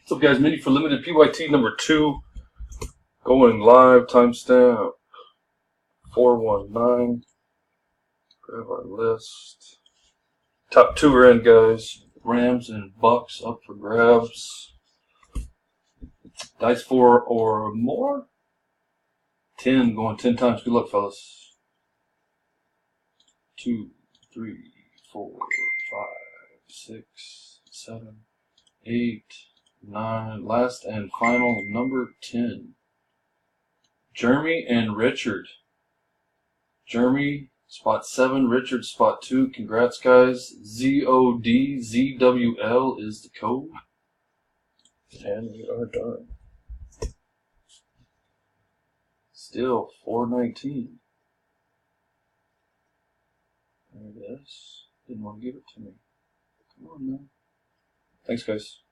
What's up, guys? Mini for Limited Pyt number 2. Going live. Timestamp 419. Grab our list. Top 2 are in, guys. Rams and Bucks up for grabs. Dice 4 or more. 10. Going 10 times. Good luck, fellas. 2, 3, 4, 5, 6, 7, 8, 9. Last and final, number 10. Jeremy and Richard. Jeremy, spot 7. Richard, spot 2. Congrats, guys. ZODZWL is the code. And we are done. Still 419. There it is. Didn't want to give it to me. Come on, man. Thanks, guys.